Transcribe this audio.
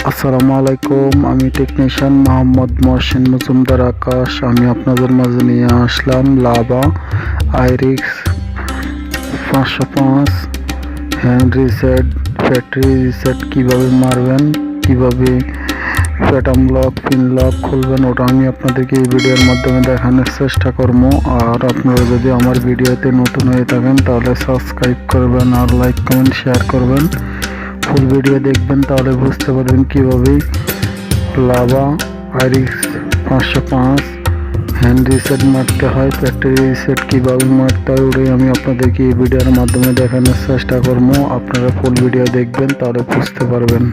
আসসালামু আলাইকুম। আমি টেকনিশিয়ান মোহাম্মদ মহসিন মজুমদার আকাশ। আমি আপনাদের মাঝে নিয়ে আসলাম Lava Iris 505 hand reset factory reset কীভাবে মারবেন, কীভাবে প্যাটার্ন লক পিন লক খুলবেন, ওটা আমি আপনাদেরকে এই ভিডিওর মাধ্যমে দেখানোর চেষ্টা করবো। আর আপনারা যদি আমার ভিডিওতে নতুন হয়ে থাকেন তাহলে সাবস্ক্রাইব করবেন আর লাইক কমেন্ট শেয়ার করবেন। ফুল ভিডিও দেখবেন তাহলে বুঝতে পারবেন কীভাবে লাভা আইরিক্স 505 হ্যান্ড রিসেট মারতে হয়, ফ্যাক্টরি রিসেট কীভাবে মারতে হয় ওটাই আমি আপনাদেরকে এই ভিডিওর মাধ্যমে দেখানোর চেষ্টা করবো। আপনারা ফুল ভিডিও দেখবেন তাহলে বুঝতে পারবেন।